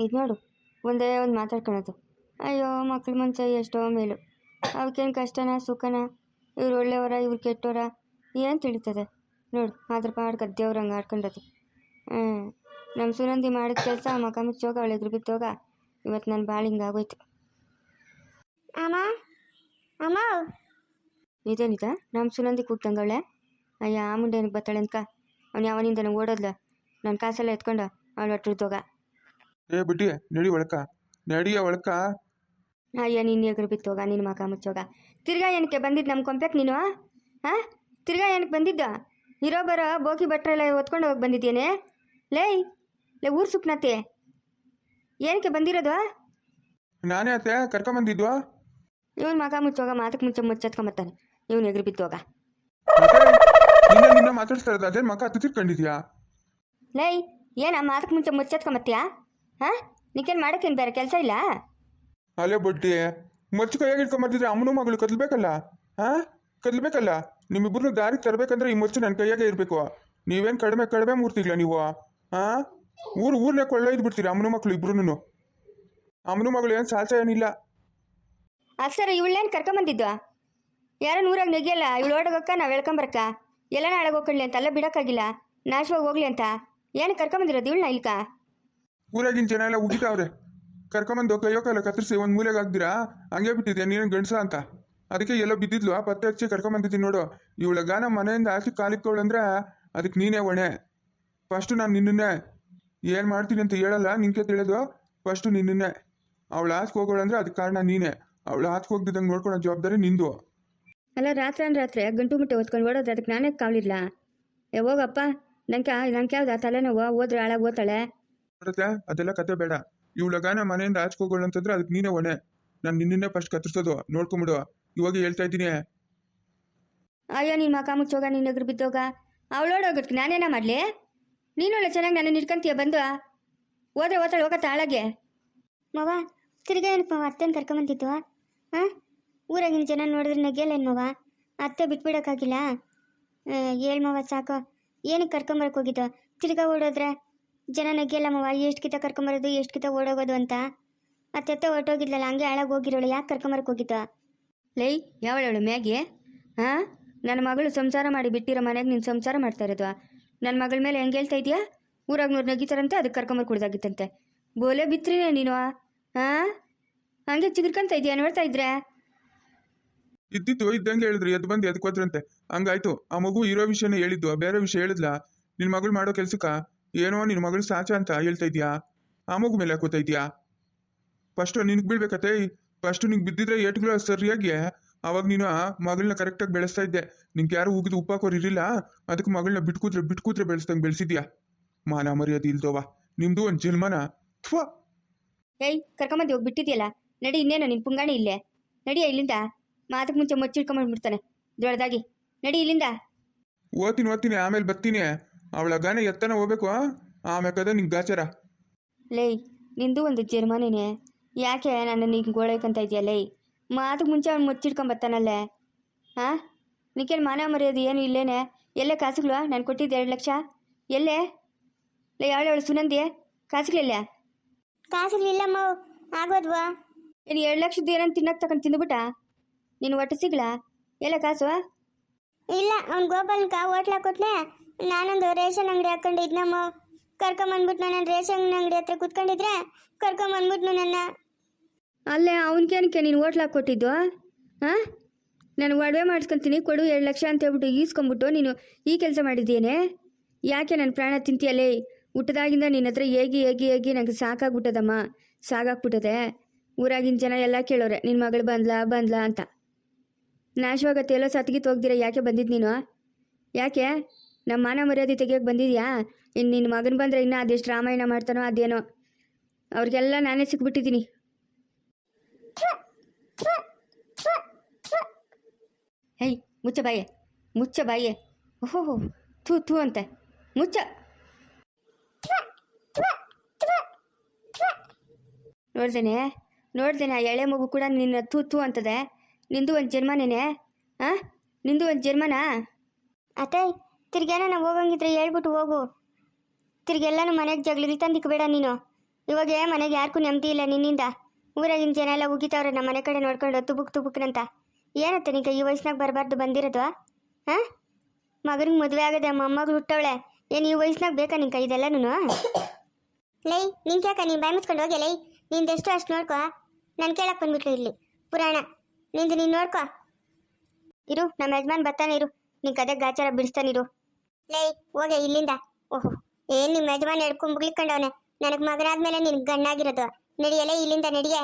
ಇದು ನೋಡು, ಒಂದೇ ಒಂದು ಮಾತಾಡ್ಕೊಳೋದು. ಅಯ್ಯೋ ಮಕ್ಳ ಮುಂಚೆ ಎಷ್ಟೋ ಮೇಲು, ಅವಕ್ಕೇನು ಕಷ್ಟನಾ ಸುಖನಾ, ಇವ್ರು ಒಳ್ಳೆಯವರ ಇವ್ರು ಕೆಟ್ಟವರ ಏನು ತಿಳಿತದೆ ನೋಡು. ಅದ್ರ ಪಾಡು ಗದ್ದೆಯವ್ರು ಹಂಗೆ ಆಡ್ಕೊಂಡದು. ನಮ್ಮ ಸುನಂದಿ ಮಾಡಿದ ಕೆಲಸ ಮಕ ಮುಚ್ಚೋಗ ಅವಳು ಎದುರು ಬಿತ್ತೋಗ ಇವತ್ತು ನನ್ನ ಭಾಳ ಹಿಂಗಾಗೋಯ್ತು. ಅಮ್ಮ ಅಮ್ಮ ಇದೇನಿದ ನಮ್ಮ ಸುನಂದಿ ಕೂಗ್ತಂಗವಳೆ. ಅಯ್ಯ ಆ ಮುಂದೆ ಏನಕ್ಕೆ ಬರ್ತಾಳೆ ಅನ್ಕ, ಅವ್ನು ಯಾವನಿಂದ ಓಡೋದ್ಲ, ನನ್ನ ಕಾಸೆಲ್ಲ ಎತ್ಕೊಂಡು ಅವಳು ಹೊಟ್ಟುತ್ತೋಗ. ಏ ಬಿಟ್ಟಿ ನಡಿ ಒಳಕ, ನಡಿಯ ಒಳಕ. ಅಯ್ಯ ನೀನು ಎದುರು ಬಿತ್ತೋಗ, ನಿನ್ನ ಮಕ ಮುಚ್ಚೋಗ. ತಿರ್ಗಾ ಏನಕ್ಕೆ ಬಂದಿದ್ದು ನಮ್ಮ ಕೊಂಪೆಕ್ ನೀನು? ಹಾಂ, ತಿರ್ಗಾ ಏನಕ್ಕೆ ಬಂದಿದ್ದ? ಇರೋ ಬರೋ ಬೋಕಿ ಭಟ್ರೆಲ್ಲ ಹೊತ್ಕೊಂಡು ಹೋಗಿ ಬಂದಿದ್ದೇನೆ. ಲೇ ಊರು ಸುಪ್ನತ್ತೆ ಏನಕ್ಕೆ ಬಂದಿರೋದು? ನಾನೇ ಅತ್ತೆ ಕರ್ಕೊಂಬಂದಿದ್ವಾ? ಇವನು ಮಕ ಮುಚ್ಚೋಗ, ಮಾತಕ್ಕೆ ಮುಂಚೆ ಮುಚ್ಚತ್ಕೊಂಬರ್ತಾನೆ ಇವನು ಎದುರು ಬಿತ್ತೋಗ. ನಿನ್ನ ಮಾತಾಡ್ತಾ ಇರೋದು ಅದೇ ಮಕ ತಿರ್ಕೊಂಡಿದ್ಯಾ? ಲೈ ಏನ ಮಾತಕ್ಕೆ ಮುಂಚೆ ಮುಚ್ಚತ್ಕೊಂಬತ್ತೀಯಾ? ಹಾಂ, ನಿಕ್ಕೇನು ಮಾಡೋಕ್ಕೇನು ಬೇರೆ ಕೆಲಸ ಇಲ್ಲ? ಅಲ್ಲೇ ಬಡ್ಡಿ ಮಚ್ಚು ಕೈಯಾಗಿ ಇಟ್ಕೊಂಬರ್ತಿದ್ರೆ ಅಮ್ಮನೂ ಮಗಳು ಕದ್ಬೇಕಲ್ಲ. ಹಾಂ, ಕದ್ಬೇಕಲ್ಲ. ನಿಮ್ಮಿಬ್ಬರನ್ನು ದಾರಿ ತರಬೇಕಂದ್ರೆ ಈ ಮಚ್ಚು ನನ್ನ ಕೈಯಾಗೆ ಇರಬೇಕು. ನೀವೇನು ಕಡಿಮೆ ಮೂರ್ತಿಗ್ಲ ನೀವು? ಹಾಂ, ಊರನ್ನೇ ಕೊಳ್ಳೊಯ್ದು ಬಿಡ್ತೀರಿ ಅಮ್ಮನೂ ಮಕ್ಕಳು ಇಬ್ರು. ಅಮ್ಮನೂ ಮಗಳು ಏನು ಸಾಲ್ಸ ಏನಿಲ್ಲ. ಅಕ್ಷರ ಇವಳೇನು ಕರ್ಕೊಂಬಂದಿದ್ದು? ಯಾರೋ ನೂರಾಗ ನೆಗೆಯಲ್ಲ ಇವಳು ಓಡೋಗಕ್ಕ, ನಾವು ಹೇಳ್ಕೊಂಬರಕ್ಕ ಎಲ್ಲ ನಾಳೆಗೆ ಹೋಗ್ಕೊಳ್ಳಿ ಅಂತ ಅಲ್ಲ ಬಿಡೋಕ್ಕಾಗಿಲ್ಲ, ನಾಶವಾಗಿ ಹೋಗ್ಲಿ ಅಂತ ಏನು ಕರ್ಕೊಂಬಂದಿರೋದು ಇವಳನ್ನ ಇಲ್ಕ? ಊರಾಗಿನ ಜನ ಎಲ್ಲ ಉಗಿತಾವ್ರೆ. ಕರ್ಕೊಂಬಂದು ಕೈಯೋ ಕಾಲ ಕತ್ತರಿಸಿ ಒಂದು ಮೂಲೆಗೆ ಹಾಕ್ದಿರಾ ಹಂಗೆ ಬಿಟ್ಟಿದ್ಯಾ ನೀನು ಗಂಡಸ ಅಂತ. ಅದಕ್ಕೆ ಎಲ್ಲೋ ಬಿದ್ದಿದ್ಲು, ಪತ್ತೆ ಹಚ್ಚಿ ಕರ್ಕೊಂಬಂದಿದ್ದೀನಿ ನೋಡು. ಇವಳಗ ನಮ್ಮ ಮನೆಯಿಂದ ಆಚೆ ಕಾಲಿಕ್ಕೋಳಂದ್ರೆ ಅದಕ್ಕೆ ನೀನೇ ಹೊಣೆ. ಫಸ್ಟು ನಾನು ನಿನ್ನೇ ಏನು ಮಾಡ್ತೀನಿ ಅಂತ ಹೇಳಲ್ಲ, ನಿನ್ಗೆ ತಿಳಿದು ಫಸ್ಟು ನಿನ್ನೇ. ಅವಳು ಆಚೆ ಹೋಗೋಳಂದ್ರೆ ಅದಕ್ಕೆ ಕಾರಣ ನೀನೇ. ಅವಳು ಆಚೆ ಹೋಗ್ದಿದ್ದಂಗೆ ನೋಡ್ಕೊಳೋ ಜವಾಬ್ದಾರಿ ನಿಂದು. ಅಲ್ಲ ರಾತ್ರಿ ಗಂಟು ಮುಟ್ಟೆ ಹೊತ್ಕೊಂಡು ಓಡೋದು ಅದಕ್ಕೆ ನಾನೇ ಕಾವಲಿಲ್ಲ. ಹೋಗಪ್ಪ, ನಂಗೆ ಯಾವ್ದು ಆ ತಲೆನೋವು, ಹೋದ್ರೆ ಹಾಳಾಗಿ ಓದ್ತಾಳೆ. ನೋಡತ್ತೆ ಅದೆಲ್ಲ ಕತೆ ಬೇಡ. ಇವಳಗ ನಮ್ಮ ಮನೆಯಿಂದ ಆಚೆ ಹೋಗೋಳು ಅಂತಂದ್ರೆ ಅದಕ್ಕೆ ನೀನೇ ಹೊಣೆ. ನಾನು ನಿನ್ನೇ ಫಸ್ಟ್ ಕತ್ತರಿಸೋದು ನೋಡ್ಕೊಂಬಿಡು. ಇವಾಗ ಹೇಳ್ತಾ ಇದ್ದೀನಿ. ಅಯ್ಯೋ ನಿನ್ನ ಮಕ ಮುಚ್ಚೋಗ, ನೀನು ಎದುರು ಬಿದ್ದೋಗ. ಅವಳೋಡೋಗಕ್ಕೆ ನಾನೇನ ಮಾಡಲಿ? ನೀನೊಳ್ಳೆ ಚೆನ್ನಾಗಿ ನನ್ನ ನಿಡ್ಕೊಂತೀಯ ಬಂದು. ಹೋದ್ರೆ ಓದ್ತಾಳೆ ಹೋಗತ್ತ ಹಾಳಾಗೆ. ಮವ ತಿರ್ಗಾ ಏನಕ್ಕೆ ಮವ ಅತ್ತೆನ ಕರ್ಕೊಂಬಂದಿತ್ತು? ಹಾಂ, ಊರಾಗಿನ ಜನ ನೋಡಿದ್ರೆ ನೆಗೆಯಲ್ಲೇನು ಮವ? ಅತ್ತೆ ಬಿಟ್ಬಿಡೋಕ್ಕಾಗಿಲ್ಲ? ಹೇಳು ಮವ ಸಾಕು. ಏನಕ್ಕೆ ಕರ್ಕೊಂಬರಕ್ಕೆ ಹೋಗಿದ್ದು? ತಿರ್ಗಾ ಓಡೋದ್ರೆ ಜನ ನೆಗೆಯಲ್ಲ ಮವ. ಎಷ್ಟು ಕಿತ ಕರ್ಕೊಂಬರೋದು, ಎಷ್ಟು ಕಿತ ಓಡೋಗೋದು ಅಂತ. ಅತ್ತೆ ಹೊರಟೋಗಿದ್ಲಲ್ಲ, ಹಂಗೆ ಹಾಳಾಗಿ ಹೋಗಿರೋಳು. ಯಾಕೆ ಕರ್ಕೊಂಬರಕ್ಕೆ ಹೋಗಿದ್ದು? ಲೈ ಯಾವಳವಳು ಮ್ಯಾಗಿ? ಹಾಂ, ನನ್ನ ಮಗಳು ಸಂಸಾರ ಮಾಡಿ ಬಿಟ್ಟಿರೋ ಮನೆಗೆ ನೀನು ಸಂಸಾರ ಮಾಡ್ತಾ ಇರೋದು. ನನ್ನ ಮಗಳ ಮೇಲೆ ಹೆಂಗೆ ಹೇಳ್ತಾ ಇದೆಯಾ? ಊರಾಗ ನೋರು ನಗಿತಾರಂತೆ ಅದಕ್ಕೆ ಕರ್ಕೊಂಬರ್ ಕುಡ್ದಾಗಿತ್ತಂತೆ. ಬೋಲೆ ಬಿತ್ರಿನೇ ನೀನು? ಹಾಂ, ಹಂಗೆ ಚಿಗುರ್ಕೊಂತ ಇದೆಯಾ ನೋಡ್ತಾ ಇದ್ರೆ? ಇದ್ದಿದ್ದು ಇದ್ದಂಗೆ ಹೇಳಿದ್ರು, ಎದ್ದು ಬಂದು ಎದಕ್ಕೆ ಹೋದ್ರಂತೆ. ಹಂಗಾಯ್ತು. ಆ ಮಗು ಇರೋ ವಿಷಯನೇ ಹೇಳಿದ್ದು, ಬೇರೆ ವಿಷಯ ಹೇಳಿದ್ಲಾ? ನಿನ್ನ ಮಗಳು ಮಾಡೋ ಕೆಲ್ಸಕ್ಕ ಏನೋ ನಿನ್ನ ಮಗಳು ಸಾಚ ಅಂತ ಹೇಳ್ತಾ ಇದೆಯಾ? ಆ ಮಗು ಮೇಲೆ ಹಾಕೋತಾ ಇದೆಯಾ? ಫಸ್ಟು ನಿನಗೆ ಬೀಳ್ಬೇಕತ್ತೆ. ಫಸ್ಟು ನಿಂಗೆ ಬಿದ್ದಿದ್ರೆ ಏಟ್ಗಳು ಸರಿಯಾಗಿ ಅವಾಗ ನೀನು ಆ ಮಗಳನ್ನ ಕರೆಕ್ಟಾಗಿ ಬೆಳೆಸ್ತಾ ಇದ್ದೆ. ನಿಂಗೆ ಯಾರು ಉಗಿದು ಉಪ್ಪಾಕೋರು ಇರಲಿಲ್ಲ, ಅದಕ್ಕೆ ಮಗಳನ್ನ ಬಿಟ್ಕೂತ್ರೆ ಬೆಳೆಸ್ದಂಗೆ ಬೆಳೆಸಿದ್ಯಾ? ಮಾನ ಮರ್ಯಾದೆ ಇಲ್ದೋವ ನಿಮ್ದು ಒಂದು ಜನ್ಮನ. ಥ್ವಾ, ಏಯ್ ಕರ್ಕೊಂಬಂದು ಹೋಗಿ ಬಿಟ್ಟಿದ್ಯಲ್ಲ, ನಡಿ. ಇನ್ನೇನು ನಿನ್ನ ಪುಂಗಾಣಿ ಇಲ್ಲೇ ನಡಿಯ ಇಲ್ಲಿಂದ. ಮಾತಕ್ಕೆ ಮುಂಚೆ ಮುಚ್ಚಿಡ್ಕೊಂಬಂದ್ಬಿಡ್ತಾನೆ ದೊಡ್ಡದಾಗಿ. ನಡಿ ಇಲ್ಲಿಂದ. ಓದ್ತೀನಿ ಆಮೇಲೆ ಬರ್ತೀನಿ. ಅವಳ ಗಾನೆ ಎತ್ತನ ಹೋಗ್ಬೇಕು, ಆಮೇಲೆ ಕದ ನಿಂಗೆ ಗಾಚಾರ. ಲೈ ನಿಂದು ಒಂದು ಜರ್ಮನೇನೆ, ಯಾಕೆ ನನ್ನ ನಿಂಗೆ ಗೋಳೈಕಂತ ಇದೆಯಾ? ಲೈ ಮಾತಕ್ಕೆ ಮುಂಚೆ ಅವ್ನು ಮುಚ್ಚಿಡ್ಕೊಂಬರ್ತಾನಲ್ಲೇ. ಹಾಂ, ನಿಕ್ಕೇನು ಮಾನ ಮರ್ಯಾದೆ ಏನು ಇಲ್ಲೇನೆ? ಎಲ್ಲೇ ಕಾಸುಗಳು? ನಾನು ಕೊಟ್ಟಿದ್ದೆ 2 ಲಕ್ಷ ಎಲ್ಲೇ? ಲೈ ಅವಳು ಸುನಂದಿ ಕಾಸುಗಳಿಲ್ಲ? ಕಾಸುಗಳಿಲ್ಲಮ್ಮ, ಆಗೋದ್ವಾ? ಏನು 2 ಲಕ್ಷದ್ದು ಏನಂತ ತಿನ್ನಕ್ಕೆ ತಗೊಂಡು ತಿಂದುಬಿಟ್ಟ ನೀನು? ಒಟ್ಟು ಸಿಗ್ಲಾ? ಎಲ್ಲ ಕಾಸು ಇಲ್ಲ. ಅವ್ನು ಗೋಪಾಲನ್ಕ ಹೋಟ್ಲ್ ಹಾಕೊಟ್ನೆ. ನಾನೊಂದು ರೇಷನ್ ಅಂಗಡಿ ಹಾಕೊಂಡು ಇದ್ನಮ್ಮ. ಕರ್ಕೊಂಬಂದ್ಬಿಟ್ಟು ನಾನು ರೇಷನ್ ಅಂಗಡಿ ಹತ್ರ ಕುತ್ಕೊಂಡಿದ್ರೆ ಕರ್ಕೊಂಬಂದ್ಬಿಟ್ನು ನನ್ನ. ಅಲ್ಲೇ ಅವನಿಗೇನಕ್ಕೆ ನೀನು ಹೋಟ್ಲ್ ಹಾಕ್ಕೊಟ್ಟಿದ್ದು? ಹಾಂ, ನಾನು ಒಡವೆ ಮಾಡಿಸ್ಕೊತೀನಿ ಕೊಡು 2 ಲಕ್ಷ ಅಂತ ಹೇಳ್ಬಿಟ್ಟು ಈಸ್ಕೊಂಬಿಟ್ಟು ನೀನು ಈ ಕೆಲಸ ಮಾಡಿದ್ದೇನೆ. ಯಾಕೆ ನನ್ನ ಪ್ರಾಣ ತಿಂತೀಯಲ್ಲೇ? ಹುಟ್ಟದಾಗಿಂದ ನಿನ್ನ ಹತ್ರ ಹೇಗಿ ನನಗೆ ಸಾಕಾಗ್ಬಿಟ್ಟದಮ್ಮ, ಸಾಕಾಗ್ಬಿಟ್ಟದೆ. ಊರಾಗಿನ ಜನ ಎಲ್ಲ ಕೇಳೋರೆ ನಿನ್ನ ಮಗಳು ಬಂದ್ಲಾ ಅಂತ. ನಾಶವಾಗತ್ತೆ ಎಲ್ಲೋ ಸತ್ಗಿತ್ತು ಹೋಗ್ದಿರ ಯಾಕೆ ಬಂದಿದ್ದು ನೀನು? ಯಾಕೆ ನಮ್ಮ ಮಾನ ಮರ್ಯಾದೆ ತೆಗಿಯೋಕೆ ಬಂದಿದ್ಯಾ? ಇನ್ನು ನಿನ್ನ ಮಗನ ಬಂದರೆ ಇನ್ನೂ ಅದೆಷ್ಟು ರಾಮಾಯಣ ಮಾಡ್ತಾನೋ ಅದೇನೋ. ಅವ್ರಿಗೆಲ್ಲ ನಾನೇ ಸಿಕ್ಬಿಟ್ಟಿದ್ದೀನಿ. ಹೇಯ್ ಮುಚ್ಚ ಬಾಯೆ. ಓಹೋ ಥೂ ಅಂತೆ ಮುಚ್ಚ. ನೋಡ್ದೇನೆ ಆ ಎಳೆ ಮಗು ಕೂಡ ನಿನ್ನ ಥೂ ಅಂತದೆ. ನಿಂದು ಒಂದು ಜನ್ಮನೇನೆ? ಹಾಂ, ನಿಂದು ಒಂದು ಜನ್ಮನಾ? ಅತ್ತೆ ತಿರ್ಗೇನ ನಾವು ಹೋಗಂಗಿದ್ರೆ ಹೇಳ್ಬಿಟ್ಟು ಹೋಗು. ತಿರ್ಗೆಲ್ಲನೂ ಮನೆಗೆ ಜಗಳಿಗಳು ತಂದಿಕ್ಬೇಡ ನೀನು. ಇವಾಗ ಮನೆಗೆ ಯಾರಿಗೂ ನೆಮ್ಮದಿ ಇಲ್ಲ ನಿನ್ನಿಂದ. ಊರಾಗಿನ ಜನ ಎಲ್ಲ ಉಗಿತಾವ್ರೆ ನಮ್ಮ ಮನೆ ಕಡೆ ನೋಡ್ಕೊಂಡು ತುಬುಕ್ನಂತ. ಏನತ್ತೆ ನಿಂಗೆ ಈ ವಯಸ್ಸಿನಾಗ ಬರಬಾರ್ದು ಬಂದಿರೋದು? ಹಾಂ, ಮಗನಿಗೆ ಮದುವೆ ಆಗದೆ ಮೊಮ್ಮಗಳು ಹುಟ್ಟವಳೆ, ಏನು ಈ ವಯಸ್ಸಿನಾಗ ಬೇಕಾ ನಿಂಗೆ ಇದೆಲ್ಲನೂ? ಲೈ ನಿಂಗೆ ಯಾಕ ನೀನು ಬಾಯಿ ಮುಚ್ಕೊಂಡು ಹೋಗಿ ಲೈ, ನಿಂದೆಷ್ಟು ಅಷ್ಟು ನೋಡ್ಕೊ. ನಾನು ಕೇಳಕ್ಕೆ ಬಂದ್ಬಿಟ್ಲು ಇಲ್ಲಿ ಪುರಾಣ, ನಿಂದು ನೀನು ನೋಡ್ಕೊ. ಇರು, ನಮ್ಮ ಯಜಮಾನ್ ಬರ್ತಾನೆ ಇರು, ನಿನ್ ಕದೆ ಗಾಚಾರ ಬಿಡಿಸ್ತಾನಿರು. ಲೈ ಹೋಗೆ ಇಲ್ಲಿಂದ. ಓಹೋ, ಏನು ನಿಮ್ಮ ಯಜಮಾನ್ ಎಡ್ಕೊಂಡ್ಬಿಗ್ಲಿಕ್ಕಂಡವನೆ, ನನಗೆ ಮಗನಾದ್ಮೇಲೆ ನಿನ್ಗೆ ಗಣ್ಣಾಗಿರೋದು. ನಡಿಯಲೇ ಇಲ್ಲಿಂದ ನಡಿಯೇ.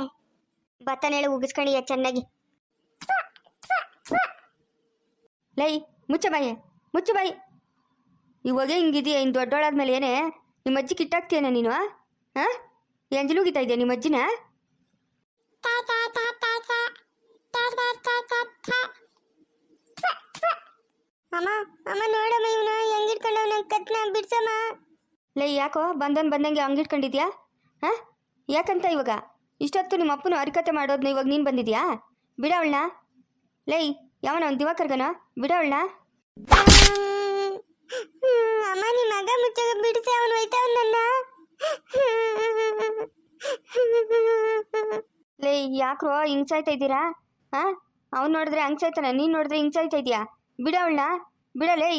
ಬರ್ತಾನೆ ಹೇಳು ಉಗಿಸ್ಕೊಂಡಿಯ ಚೆನ್ನಾಗಿ. ಲೈ ಮುಚ್ಚ ಬಾಯಿ, ಮುಚ್ಚು ಬಾಯಿ. ಇವಾಗ ಹಿಂಗಿದೆಯಾ? ಇನ್ನು ದೊಡ್ಡೋಳಾದ್ಮೇಲೆ ಏನೇ ನಿಮ್ಮ ಅಜ್ಜಿ ಕಿಟ್ಟಾಗ್ತೀಯನ ನೀನು? ಹಾಂ, ಎಂಜಲೂಗಿತಾ ಇದೆಯಾ ನಿಮ್ಮ ಅಜ್ಜಿನ? ಅಮ್ಮ ಅಮ್ಮ ನೋಡಮ್ಮ, ಇವನು ಹೆಂಗಿಟ್ಕೊಂಡವ್ ನಂಗೆ ಕತ್ನ ಬಿಡ್ಸಮ್ಮ. ಲೈ ಯಾಕೋ ಬಂದಂಗೆ ಹಂಗಿಟ್ಕೊಂಡಿದ್ಯಾ? ಹಾಂ, ಯಾಕಂತ ಇವಾಗ ಇಷ್ಟೊತ್ತು ನಿಮ್ಮ ಅಪ್ಪನ ಹರಿಕತೆ ಮಾಡೋದನ್ನ ಇವಾಗ ನೀನು ಬಂದಿದ್ಯಾ? ಬಿಡವಳನ್ನ. ಲೈ ಯಾವನ ಒಂದು ದಿವಾಕರ್ಗನ ಬಿಡವಳನ್ನ. ಅಮ್ಮ ನಿಮ್ಮ ಮಗ ಮುಚ್ಚಾಗ ಬಿಡಿಸಿ ಅವನು ಹೋಯ್ತಾವ ನನ್ನ. ಲೈ ಯಾಕ್ರೋ ಹಿಂಗ್ಸಾಯ್ತಾ ಇದ್ದೀರಾ? ಹಾಂ, ಅವ್ನು ನೋಡಿದ್ರೆ ಹಂಗ್ಸಾಯ್ತಾನೆ, ನೀನು ನೋಡಿದ್ರೆ ಹಿಂಗ್ಸಾಯ್ತಾ ಇದೆಯಾ? ಬಿಡವಳನ್ನ, ಬಿಡಲೇ.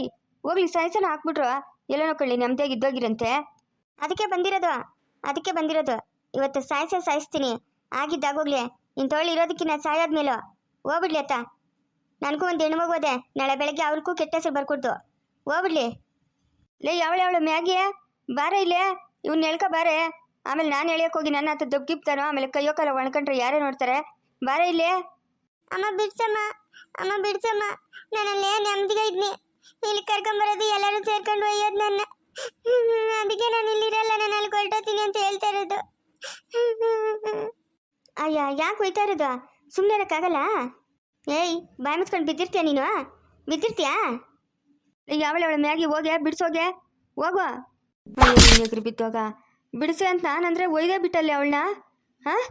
ಹೋಗ್ಲಿ ಸಾಯ್ಸನ ಹಾಕ್ಬಿಟ್ರು ಎಲ್ಲ ನೋಡ್ಕೊಳ್ಳಿ ನೆಮ್ಮದಿಯಾಗಿ ಇದ್ದೋಗಿರಂತೆ. ಅದಕ್ಕೆ ಬಂದಿರೋದು ಇವತ್ತು ಸಾಯಿಸ್ತೀನಿ. ಆಗಿದ್ದಾಗೋಗ್ಲಿ ಇನ್ನು ತೊಳ್ಳಿ ಇರೋದಕ್ಕಿನ್ನ ಸಾಯೋದ್ಮೇಲೆ ಹೋಗ್ಬಿಡ್ಲಿ ಅತ್ತ. ನನಗೂ ಒಂದು ಹೆಣ್ಣು ಮಗುವದೆ, ನಾಳೆ ಬೆಳಗ್ಗೆ ಅವ್ರಿಗೂ ಕೆಟ್ಟ ಹೆಸರು ಬರ್ಕೊಡ್ತು. ಹೋಗ್ಬಿಡ್ಲಿ. ಲೇ ಅವಳೆ ಮ್ಯಾಗಿಯೇ ಬಾರೆ ಇಲ್ಲೇ, ಇವ್ನ ಎಳ್ಕ ಬಾರೆ. ಆಮೇಲೆ ನಾನು ಎಳಿಯೋಕೆ ಹೋಗಿ ನನ್ನ ಹತ್ರ ದಬ್ಗಿಪ್ತಾನೋ, ಆಮೇಲೆ ಕೈಯೋ ಕಾಲ ಒಣ್ಕೊಂಡ್ರೆ ಯಾರೇ ನೋಡ್ತಾರೆ. ಬಾರೆ ಇಲ್ಲೇ. ಅಮ್ಮ ಬಿಡ್ಸಮ್ಮ, ನಾನಲ್ಲೇ ನೆಮ್ಮದಿಗೆ ಇದ್ನಿ. ಇಲ್ಲಿ ಕರ್ಕೊಂಬರೋದು ಎಲ್ಲರೂ ಸೇರ್ಕೊಂಡು ಒಯ್ಯೋದು ನನ್ನ. ಅದಕ್ಕೆ ನಾನು ಇಲ್ಲಿರಲ್ಲ, ನಾನು ಅಲ್ಲಿ ಹೊರಟೋತೀನಿ ಅಂತ ಹೇಳ್ತಾ ಇರೋದು. ಅಯ್ಯ ಯಾಕೆ ಹೋಯ್ತಾ ಇರೋದು? ಸುಮ್ಮನೆ ಇರೋಕ್ಕಾಗಲ್ಲ. ಏಯ್ ಬಾಯಿ ಮುಚ್ಕೊಂಡು ಬಿದ್ದಿರ್ತೀಯ ನೀನು? ಬಿದ್ದಿರ್ತೀಯಾ? ಅವಳೆ ಮ್ಯಾಗಿ ಹೋಗೆ ಬಿಡಿಸೋಗೆ ಹೋಗುವ. ಎಗ್ರಿ ಬಿದ್ದೋಗ ಬಿಡಿಸೆ ಅಂತ ನಾನಂದ್ರೆ ಒಯ್ದೇ ಬಿಟ್ಟಲ್ಲಿ ಅವಳನ್ನ. ಹಾಂ,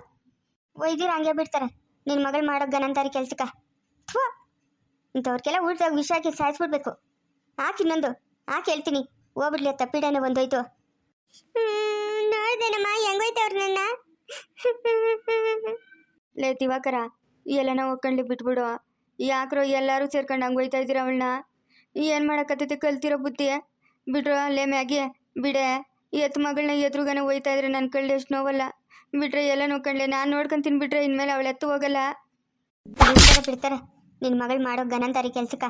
ಒಯ್ದಿರ ಹಂಗೆ ಬಿಡ್ತಾರೆ ನಿನ್ನ ಮಗಳು ಮಾಡೋ ಗನಂತಾರಿ ಕೆಲ್ಸಕ್ಕ. ಇಂಥವ್ರಿಗೆಲ್ಲ ಊಟದಾಗ ವಿಷ ಹಾಕಿ ಸಾಯಿಸ್ಬಿಡ್ಬೇಕು. ಇನ್ನೊಂದು ಹೇಳ್ತೀನಿ, ಹೋಗ್ಬಿಡ್ಲಿ ಅತ್ತ. ಪೀಡನೆ ಒಂದೋಯ್ತು. ನೋಡ್ದೇನಮ್ಮ ಹೆಂಗೋಯ್ತವ್ರು ನನ್ನ. ಲೇ ದಿವಾಕರ, ಎಲ್ಲನ ಹೋಗ್ಕೊಂಡು ಬಿಟ್ಬಿಡು. ಯಾಕ್ರೋ ಎಲ್ಲರೂ ಸೇರ್ಕೊಂಡು ಹಂಗೆ ಹೋಯ್ತಾ ಇದ್ದೀರ ಅವಳನ್ನ? ಏನು ಮಾಡೋಕ್ಕತ್ತೈತೆ ಕಲ್ತಿರೋ ಬುದ್ಧಿ ಬಿಡ್ರು. ಲೇ ಮ್ಯಾಗಿ ಬಿಡೆ. ಎತ್ತು ಮಗಳನ್ನ ಎದುರುಗನೆ ಹೋಯ್ತಾ ಇದ್ರೆ ನನ್ನ ಕಳ್ಳಿ ಎಷ್ಟು ನೋವಲ್ಲ. ಬಿಟ್ರೆ ಎಲ್ಲ ನೋಡ್ಕೊಂಡ್ಲೆ, ನಾನು ನೋಡ್ಕೊಂತೀನಿ. ಬಿಟ್ರೆ ಇನ್ಮೇಲೆ ಅವಳು ಎತ್ತು ಹೋಗಲ್ಲ. ಬಿಡ್ತಾರೆ ನಿನ್ನ ಮಗಳು ಮಾಡೋ ಗನಂತಾರಿ ಕೆಲ್ಸಕ್ಕ.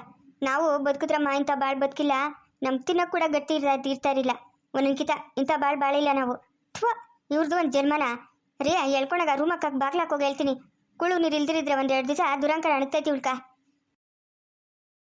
ನಾವು ಬದುಕಿದ್ರಮ್ಮ ಇಂಥ ಬಾಳ್ ಬದುಕಿಲ್ಲ. ನಮ್ ತಿನ್ನೋಕೆ ಕೂಡ ಗಟ್ಟಿ ಇರ್ತಾರಿಲ್ಲ ಒಂದೊಂದ್ಕಿತ. ಇಂಥ ಬಾಳಿಲ್ಲ ನಾವು. ಇವ್ರದ್ದು ಒಂದು ಜನ್ಮನ ರೀ. ಹೇಳ್ಕೊಂಡಾಗ ರೂಮಕ್ಕ ಬಾಗ್ಲಾಕೋಗಿ ಹೇಳ್ತೀನಿ. ಕುಳು ನೀರು ಇಲ್ದಿರಿದ್ರೆ 1-2 ದಿವಸ ದುರಂಕಾರ ಅಣಗ್ತೈತಿ ಉಳ್ಕ.